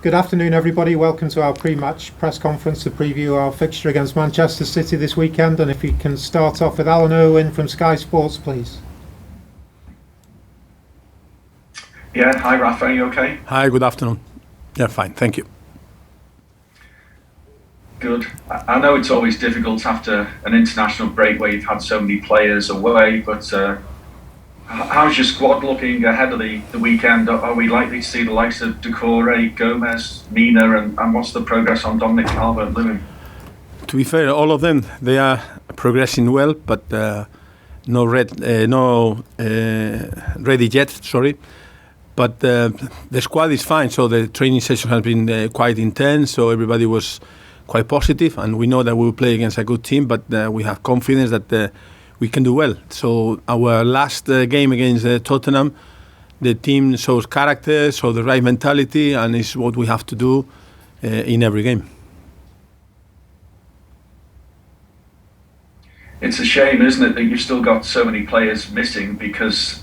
Good afternoon, everybody. Welcome to our pre-match press conference to preview our fixture against Manchester City this weekend. And if you can start off with Alan Irwin from Sky Sports, please. Yeah, hi Rafa, are you okay? Hi, good afternoon. Yeah, fine, thank you. Good. I know it's always difficult after an international break where you've had so many players away, but how's your squad looking ahead of the weekend? Are we likely to see the likes of Decore, Gomez, Mina, and what's the progress on Dominic Calvert-Lewin? To be fair, all of them, they are progressing well, but no ready yet, sorry. But the squad is fine, so the training session has been quite intense, so everybody was quite positive, and we know that we will play against a good team, but we have confidence that we can do well. So our last game against Tottenham, the team shows character, shows the right mentality, and it's what we have to do in every game. It's a shame, isn't it, that you've still got so many players missing, because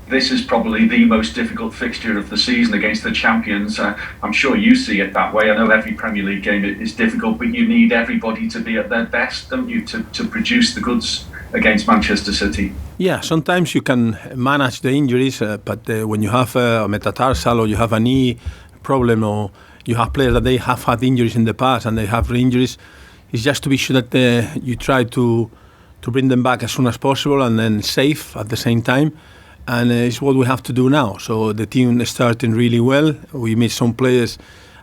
this is probably the most difficult fixture of the season against the champions. I'm sure you see it that way. I know every Premier League game is difficult, but you need everybody to be at their best, don't you, to produce the goods against Manchester City? Yeah, sometimes you can manage the injuries, but when you have a metatarsal or you have a knee problem, or you have players that they have had injuries in the past and they have re-injuries, it's just to be sure that you try to bring them back as soon as possible and then safe at the same time. And it's what we have to do now. So the team is starting really well. We miss some players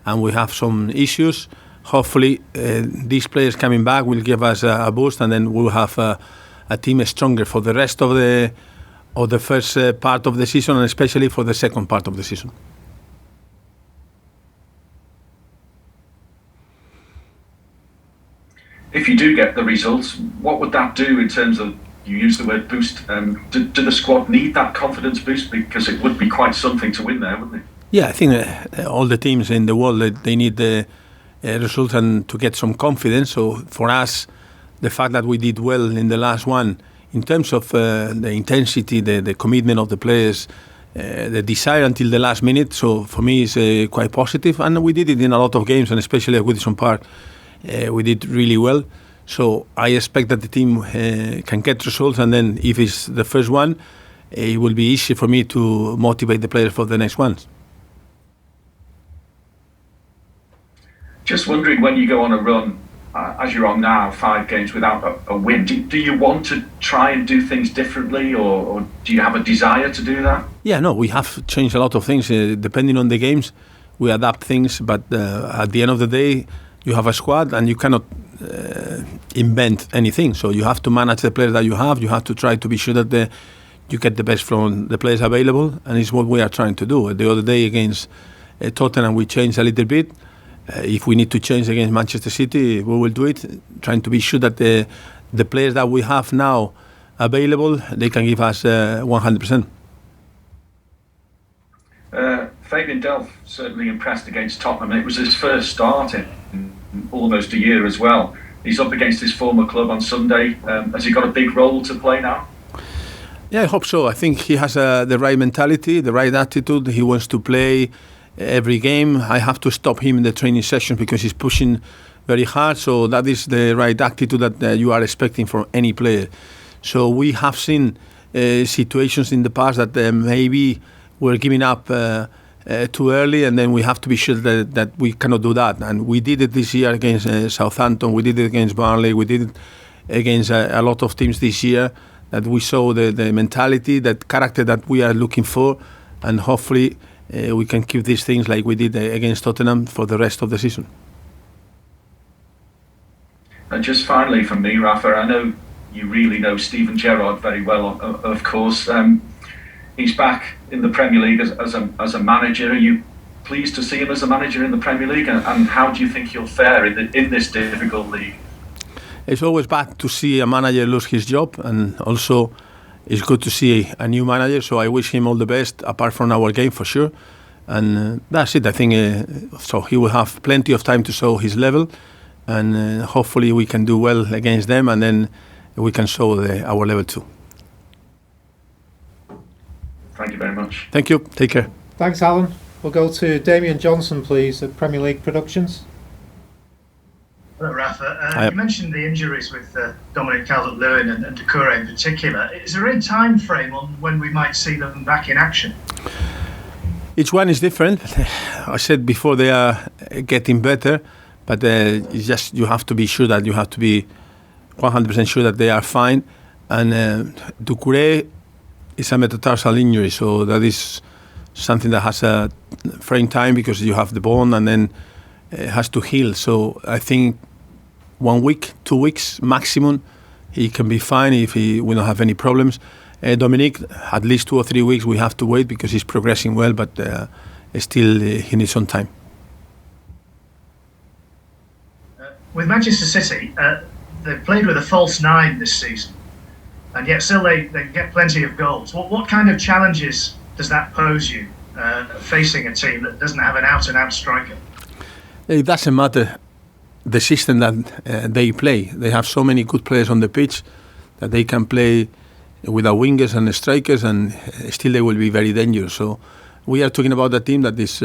and we have some issues. Hopefully these players coming back will give us a boost, and then we'll have a team stronger for the rest of the first part of the season, and especially for the second part of the season. If you do get the results, what would that do in terms of, you use the word boost, do the squad need that confidence boost? Because it would be quite something to win there, wouldn't it? Yeah, I think all the teams in the world, they need the results and to get some confidence. So for us, the fact that we did well in the last one, in terms of the intensity, the commitment of the players, the desire until the last minute, so for me it's quite positive. And we did it in a lot of games, and especially at Goodison Park, we did really well. So I expect that the team can get results, and then if it's the first one, it will be easy for me to motivate the players for the next ones. Just wondering, when you go on a run, as you're on now, 5 games without a win, do you want to try and do things differently, or do you have a desire to do that? Yeah, no, we have changed a lot of things. Depending on the games, we adapt things, but at the end of the day, you have a squad and you cannot invent anything. So you have to manage the players that you have. You have to try to be sure that you get the best from the players available, and it's what we are trying to do. The other day against Tottenham, we changed a little bit. If we need to change against Manchester City, we will do it, trying to be sure that the players that we have now available, they can give us 100%. Fabian Delph certainly impressed against Tottenham. It was his first start in almost a year as well. He's up against his former club on Sunday. Has he got a big role to play now? Yeah, I hope so. I think he has the right mentality, the right attitude. He wants to play every game. I have to stop him in the training session because he's pushing very hard. So that is the right attitude that you are expecting from any player. So we have seen situations in the past that maybe we're giving up too early, and then we have to be sure that we cannot do that. And we did it this year against Southampton, we did it against Burnley, we did it against a lot of teams this year, that we saw the mentality, that character that we are looking for, and hopefully we can keep these things like we did against Tottenham for the rest of the season. And just finally from me, Rafa, I know you really know Steven Gerrard very well, of course. He's back in the Premier League as a manager. Are you pleased to see him as a manager in the Premier League, and how do you think he'll fare in this difficult league? It's always bad to see a manager lose his job, and also it's good to see a new manager. So I wish him all the best, apart from our game for sure. And that's it. I think so he will have plenty of time to show his level, and hopefully we can do well against them, and then we can show our level too. Thank you very much. Thank you. Take care. Thanks, Alan. We'll go to Damien Johnson, please, at Premier League Productions. Hello, Rafa. You mentioned the injuries with Dominic Calvert-Lewin and Doucouré in particular. Is there any time frame on when we might see them back in action? Each one is different. I said before they are getting better, but it's just you have to be sure that you have to be 100% sure that they are fine. And Doucouré is a metatarsal injury, so that is something that has a frame time because you have the bone and then it has to heal. So I think 1 week, 2 weeks maximum, he can be fine if we don't have any problems. Dominic, at least 2 or 3 weeks we have to wait because he's progressing well, but still he needs some time. With Manchester City, they've played with a false nine this season, and yet still they get plenty of goals. What kind of challenges does that pose you facing a team that doesn't have an out-and-out striker? It doesn't matter the system that they play. They have so many good players on the pitch that they can play with the wingers and the strikers, and still they will be very dangerous. So we are talking about a team that is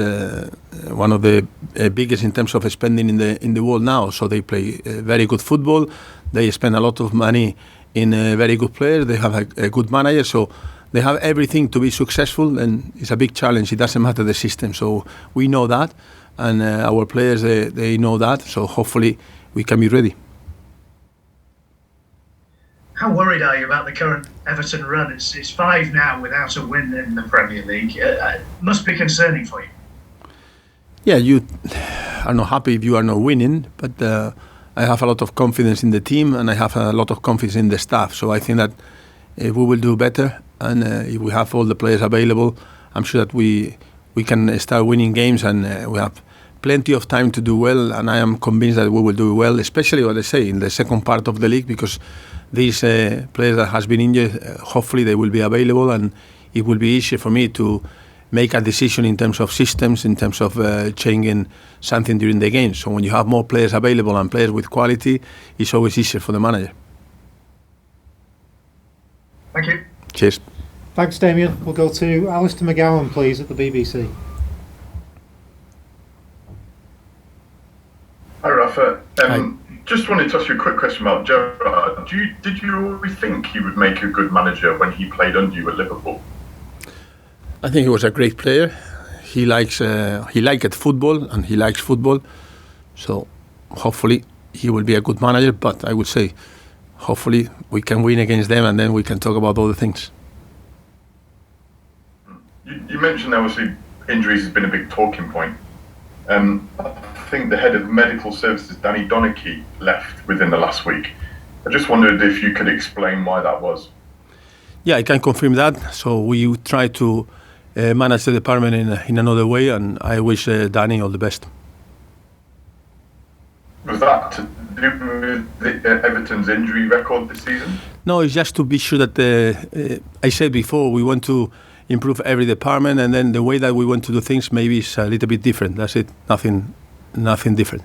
one of the biggest in terms of spending in the world now. So they play very good football. They spend a lot of money in very good players. They have a good manager. So they have everything to be successful, and it's a big challenge. It doesn't matter the system. So we know that, and our players they know that. So hopefully we can be ready. How worried are you about the current Everton run? It's 5 now without a win in the Premier League. It must be concerning for you. Yeah, you are not happy if you are not winning, but I have a lot of confidence in the team and I have a lot of confidence in the staff. So I think that we will do better, and if we have all the players available, I'm sure that we can start winning games, and we have plenty of time to do well, and I am convinced that we will do well, especially what I say in the second part of the league, because these players that has been injured, hopefully they will be available, and it will be easier for me to make a decision in terms of systems, in terms of changing something during the game. So when you have more players available and players with quality, it's always easier for the manager. Thank you. Cheers. Thanks, Damien. We'll go to Alistair McGowan, please, at the BBC. Hi, Rafa. Hi. Just wanted to ask you a quick question about Gerrard. Did you always think he would make a good manager when he played under you at Liverpool? I think he was a great player. He liked football and he likes football. So hopefully he will be a good manager. But I would say hopefully we can win against them, and then we can talk about other things. You mentioned obviously injuries has been a big talking point. I think the head of medical services, Danny Donachie, left within the last week. I just wondered if you could explain why that was. Yeah, I can confirm that. So we try to manage the department in another way, and I wish Danny all the best. Was that to do with Everton's injury record this season? No, it's just to be sure that I said before we want to improve every department, and then the way that we want to do things maybe is a little bit different. That's it. Nothing different.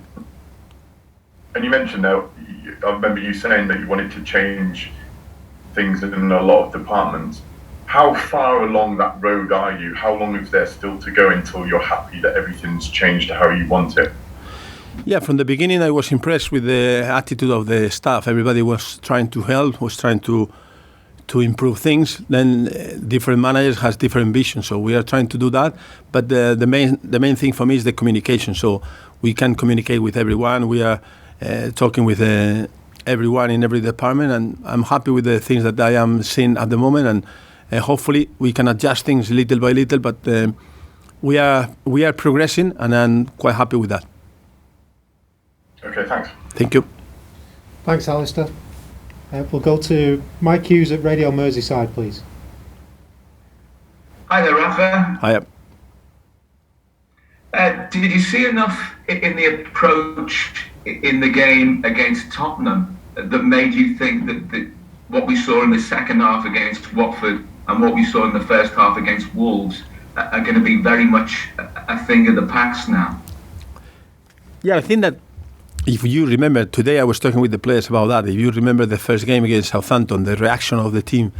And you mentioned now, I remember you saying that you wanted to change things in a lot of departments. How far along that road are you? How long is there still to go until you're happy that everything's changed how you want it? Yeah, from the beginning I was impressed with the attitude of the staff. Everybody was trying to help, was trying to improve things. Then different managers has different visions, so we are trying to do that. But the main thing for me is the communication. So we can communicate with everyone. We are talking with everyone in every department, and I'm happy with the things that I am seeing at the moment. And hopefully we can adjust things little by little. But we are progressing, and I'm quite happy with that. Okay, thanks. Thank you. Thanks, Alistair. We'll go to Mike Hughes at Radio Merseyside, please. Hi there, Rafa. Hiya. Did you see enough in the approach in the game against Tottenham that made you think that what we saw in the second half against Watford and what we saw in the first half against Wolves are going to be very much a thing of the past now? Yeah, I think that if you remember, today I was talking with the players about that. If you remember the first game against Southampton, the reaction of the team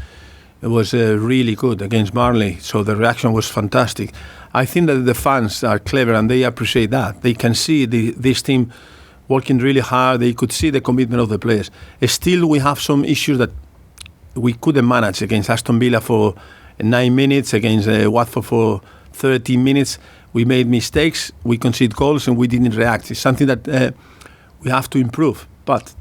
was really good against Marley. So the reaction was fantastic. I think that the fans are clever and they appreciate that. They can see this team working really hard. They could see the commitment of the players. Still, we have some issues that we couldn't manage against Aston Villa for 9 minutes, against Watford for 13 minutes. We made mistakes, we conceded goals, and we didn't react. It's something that we have to improve. But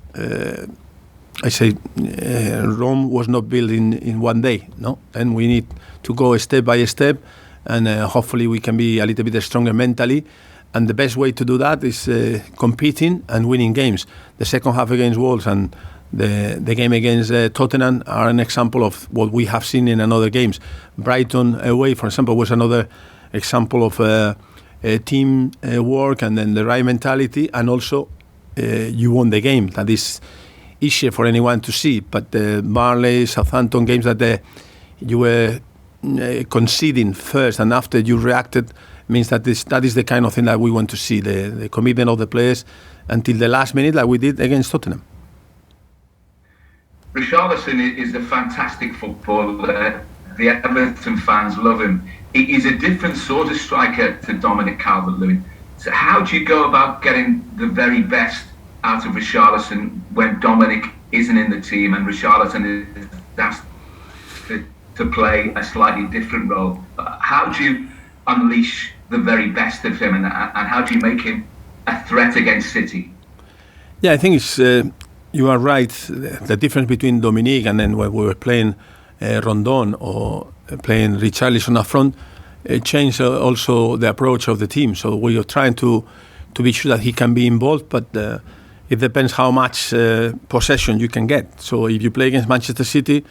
I say Rome was not built in one day, no? And we need to go step by step, and hopefully we can be a little bit stronger mentally. And the best way to do that is competing and winning games. The second half against Wolves and the game against Tottenham are an example of what we have seen in other games. Brighton away, for example, was another example of team work and then the right mentality, and also you won the game. That is easier for anyone to see. But the Marley, Southampton games that you were conceding first and after you reacted means that that is the kind of thing that we want to see, the commitment of the players until the last minute, like we did against Tottenham. Richarlison is a fantastic footballer. The Everton fans love him. He's a different sort of striker to Dominic Calvert-Lewin. So how do you go about getting the very best out of Richarlison when Dominic isn't in the team and Richarlison is asked to play a slightly different role? How do you unleash the very best of him, and how do you make him a threat against City? Yeah, I think it's you are right. The difference between Dominic and then when we were playing Rondon or playing Richarlison up front, it changed also the approach of the team. So we are trying to be sure that he can be involved, but it depends how much possession you can get. So if you play against Manchester City,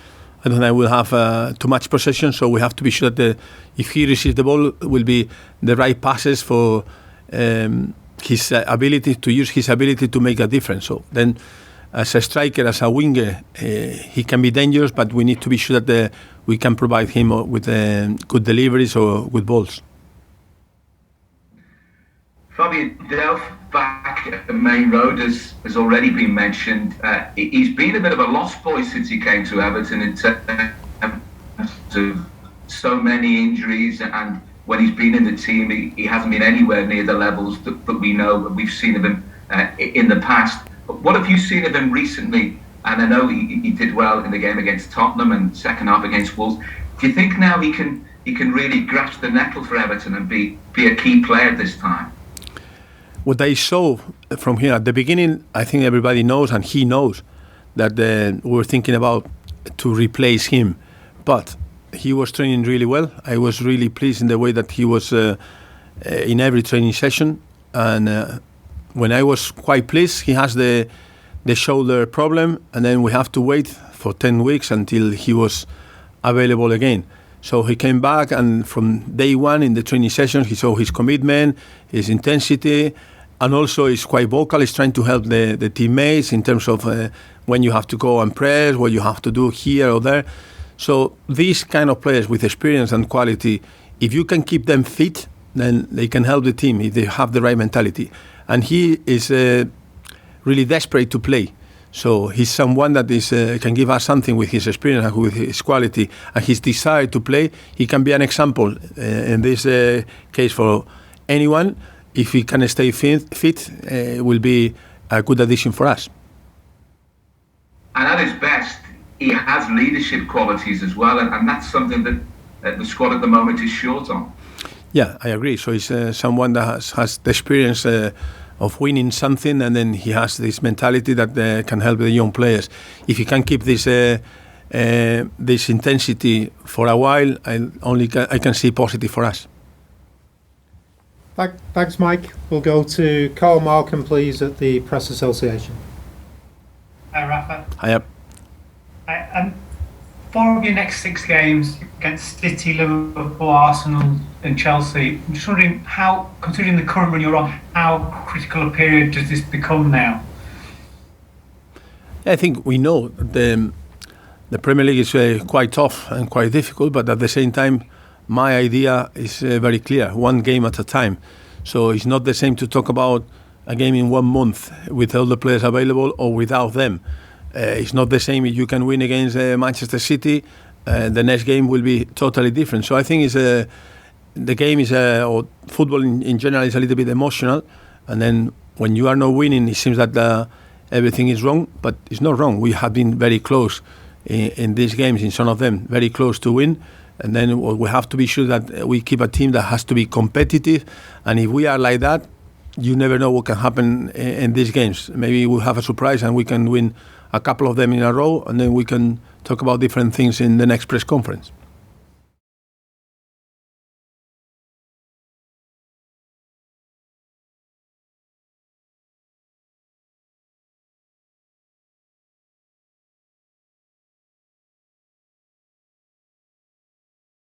I don't think we'll have too much possession, so we have to be sure that if he receives the ball, it will be the right passes for his ability to use his ability to make a difference. So then, as a striker, as a winger, he can be dangerous, but we need to be sure that we can provide him with good deliveries or with balls. Fabian Delph back at the main road has already been mentioned. He's been a bit of a lost boy since he came to Everton in terms of so many injuries, and when he's been in the team, he hasn't been anywhere near the levels that we know we've seen of him in the past. But what have you seen of him recently? And I know he did well in the game against Tottenham and second half against Wolves. Do you think now he can really grasp the nettle for Everton and be a key player this time? What I saw from here at the beginning, I think everybody knows, and he knows, that we were thinking about to replace him. But he was training really well. I was really pleased in the way that he was in every training session. And when I was quite pleased, he has the shoulder problem, and then we have to wait for 10 weeks until he was available again. So he came back, and from day one in the training sessions, he saw his commitment, his intensity, and also he's quite vocal. He's trying to help the teammates in terms of when you have to go and press, what you have to do here or there. So these kind of players with experience and quality, if you can keep them fit, then they can help the team if they have the right mentality. And he is really desperate to play. So he's someone that is can give us something with his experience and with his quality and his desire to play. He can be an example in this case for anyone. If he can stay fit, will be a good addition for us. And at his best, he has leadership qualities as well, and that's something that the squad at the moment is short on. Yeah, I agree. So he's someone that has the experience of winning something, and then he has this mentality that can help the young players. If he can keep this intensity for a while, I can see positive for us. Thanks, Mike. We'll go to Carl Markham, please, at the Press Association. Hi, Rafa. Hiya. Four of your next 6 games against City, Liverpool, Arsenal and Chelsea. I'm just wondering how, considering the current run you're on, how critical a period does this become now? I think we know the Premier League is quite tough and quite difficult, but at the same time, my idea is very clear, one game at a time. So it's not the same to talk about a game in 1 month with all the players available or without them. It's not the same if you can win against Manchester City the next game will be totally different. So I think the game is, or football in general, is a little bit emotional. And then when you are not winning, it seems that everything is wrong. But it's not wrong. We have been very close in these games, in some of them, very close to win. And then we have to be sure that we keep a team that has to be competitive. And if we are like that, you never know what can happen in these games. Maybe we'll have a surprise and we can win a couple of them in a row, and then we can talk about different things in the next press conference.